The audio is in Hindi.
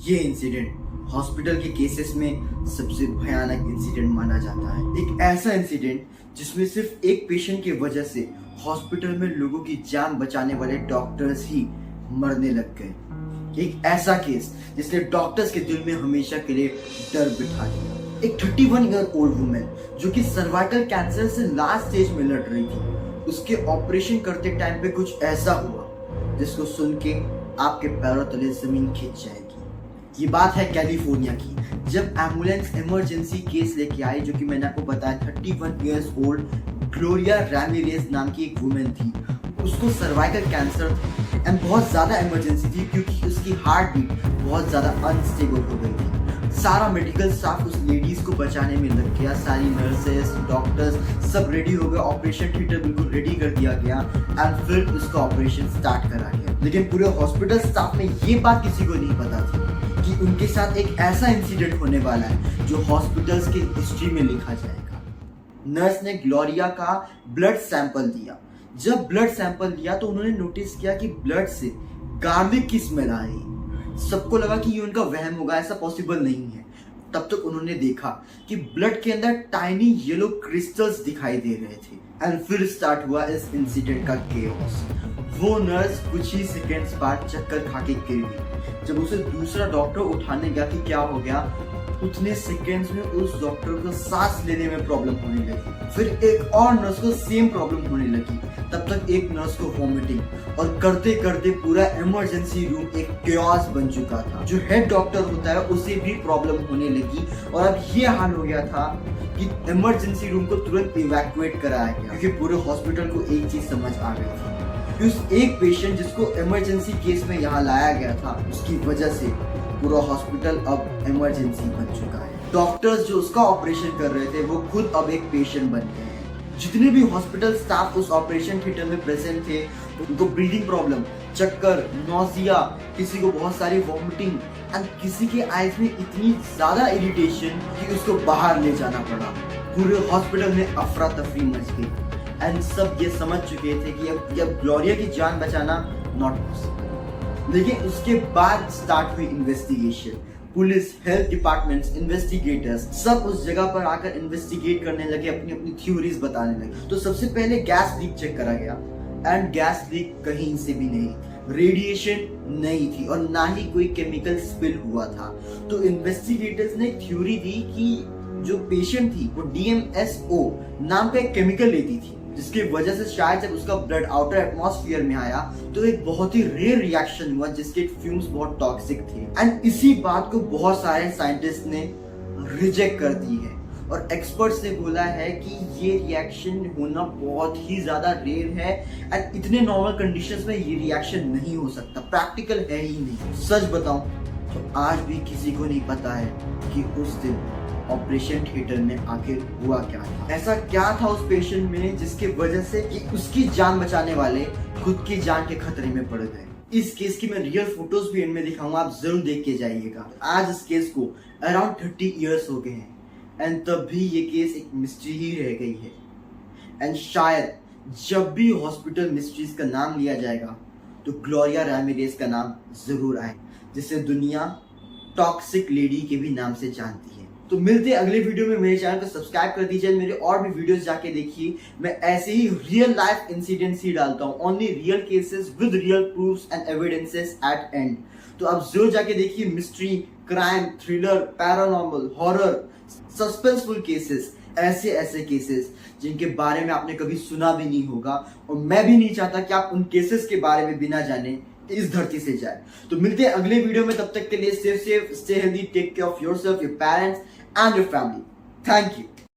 ये इंसिडेंट हॉस्पिटल के केसेस में सबसे भयानक इंसिडेंट माना जाता है। एक ऐसा इंसिडेंट जिसमें सिर्फ एक पेशेंट की वजह से हॉस्पिटल में लोगों की जान बचाने वाले डॉक्टर्स ही मरने लग गए। एक ऐसा केस जिसने डॉक्टर्स के दिल में हमेशा के लिए डर बिठा दिया। एक 31 ईयर ओल्ड वुमेन जो कि सर्वाइकल कैंसर से लास्ट स्टेज में लड़ रही थी, उसके ऑपरेशन करते टाइम पे कुछ ऐसा हुआ जिसको सुन के आपके पैरों तले जमीन खिंच जाएगी। ये बात है कैलिफोर्निया की, जब एम्बुलेंस इमरजेंसी केस लेके आई, जो कि मैंने आपको बताया 31 इयर्स ओल्ड ग्लोरिया रैमिरेज नाम की एक वुमेन थी। उसको सर्वाइकल कैंसर था एंड बहुत ज्यादा इमरजेंसी थी क्योंकि उसकी हार्ट बीट बहुत ज्यादा अनस्टेबल हो गई थी। सारा मेडिकल स्टाफ उस लेडीज को बचाने में लग गया, सारी नर्सेस डॉक्टर्स सब रेडी हो गए, ऑपरेशन थिएटर बिल्कुल रेडी कर दिया गया एंड फिर उसका ऑपरेशन स्टार्ट करा गया। लेकिन पूरे हॉस्पिटल स्टाफ में ये बात किसी को नहीं पता थी कि उनके साथ एक ऐसा इंसिडेंट होने वाला है जो हॉस्पिटल्स की हिस्ट्री में लिखा जाएगा। नर्स ने ग्लोरिया का ब्लड सैंपल दिया। जब ब्लड सैंपल लिया तो उन्होंने नोटिस किया कि ब्लड से गार्लिक की स्मेल आ रही। सबको लगा कि ये उनका वहम होगा, ऐसा पॉसिबल नहीं है। तब तक उन्होंने देखा कि ब्लड के अंदर टाइनी येलो क्रिस्टल्स दिखाई दे रहे थे एंड फिर स्टार्ट हुआ इस इंसिडेंट का केओस। वो नर्स कुछ ही सेकेंड्स बाद चक्कर खा के गिर गई। जब उसे दूसरा डॉक्टर उठाने गया कि क्या हो गया, उतने सेकेंड्स में उस डॉक्टर को सांस लेने में प्रॉब्लम होने लगी। फिर एक और नर्स को सेम प्रॉब्लम होने लगी। तब तक एक नर्स को वॉमिटिंग, और करते करते पूरा इमरजेंसी रूम एक केओस बन चुका था। जो हेड डॉक्टर होता है उसे भी प्रॉब्लम होने लगी और अब ये हाल हो गया था कि इमरजेंसी रूम को तुरंत इवैक्यूएट कराया गया क्योंकि पूरे हॉस्पिटल को एक चीज समझ आ गई थी कि उस एक पेशेंट जिसको इमरजेंसी केस में यहाँ लाया गया था, उसकी वजह से पूरा हॉस्पिटल अब इमरजेंसी बन चुका है। डॉक्टर्स जो उसका ऑपरेशन कर रहे थे वो खुद अब एक पेशेंट बन गए हैं। जितने भी हॉस्पिटल स्टाफ उस ऑपरेशन थिएटर में प्रेजेंट थे, उनको ब्रीदिंग प्रॉब्लम, चक्कर, नोजिया, किसी को बहुत सारी वॉमिटिंग एंड किसी के आईज में इतनी ज्यादा इरिटेशन कि उसको बाहर ले जाना पड़ा। पूरे हॉस्पिटल में अफरा तफरी मच गई एंड सब ये समझ चुके थे कि अब ग्लोरिया की जान बचाना नॉट पॉसिबल। लेकिन उसके बाद स्टार्ट हुई investigation. Police, health departments, investigators सब उस जगह पर आकर इन्वेस्टिगेट करने लगे, अपनी अपनी थ्योरीज बताने लगे। तो सबसे पहले गैस लीक चेक करा गया एंड गैस लीक कहीं से भी नहीं, रेडिएशन नहीं थी और ना ही कोई केमिकल स्पिल हुआ था। तो इन्वेस्टिगेटर्स ने एक थ्योरी दी कि जो पेशेंट थी वो DMSO नाम का एक केमिकल लेती थी, जिसकी वजह से शायद जब उसका ब्लड आउटर एटमॉस्फेयर में आया तो एक बहुत ही रेयर रिएक्शन हुआ जिसके फ्यूम्स बहुत टॉक्सिक थे एंड इसी बात को बहुत सारे साइंटिस्ट ने रिजेक्ट कर दी है और एक्सपर्ट्स ने बोला है कि ये रिएक्शन होना बहुत ही ज्यादा रेयर है एंड इतने नॉर्मल कंडीशंस में ये रिएक्शन नहीं हो सकता, प्रैक्टिकल है ही नहीं। सच बताऊं तो आज भी किसी को नहीं पता है कि उस दिन ऑपरेशन थिएटर में आखिर हुआ क्या था। ऐसा क्या था उस पेशेंट में जिसकी वजह से कि उसकी जान बचाने वाले खुद की जान के खतरे में पड़ गए। इस केस की मैं रियल फोटोज भी इनमें दिखाऊंगा, आप जरूर देख के जाइएगा। आज इस केस को अराउंड 30 इयर्स हो गए हैं एंड तब भी ये केस एक मिस्ट्री ही रह गई है एंड शायद जब भी हॉस्पिटल मिस्ट्रीज का नाम लिया जाएगा तो ग्लोरिया रैमिरेज का नाम जरूर आए, जिसे दुनिया टॉक्सिक लेडी के भी नाम से जानती है। तो मिलते हैं अगले वीडियो में। मेरे चैनल को सब्सक्राइब कर दीजिए, मेरे और भी वीडियोस जाके देखिए। मैं ऐसे ही रियल लाइफ इंसिडेंट्स ही डालता हूँ, only real cases with real proofs and evidences at end. तो आप जरूर जाके देखिए। Mystery, crime, thriller, paranormal, horror, suspenseful cases, ऐसे ऐसे केसेस जिनके बारे में आपने कभी सुना भी नहीं होगा और मैं भी नहीं चाहता कि आप उन केसेस के बारे में बिना जाने इस धरती से जाए। तो मिलते हैं अगले वीडियो में, तब तक के लिए stay healthy, take care of yourself, your parents and your family. Thank you.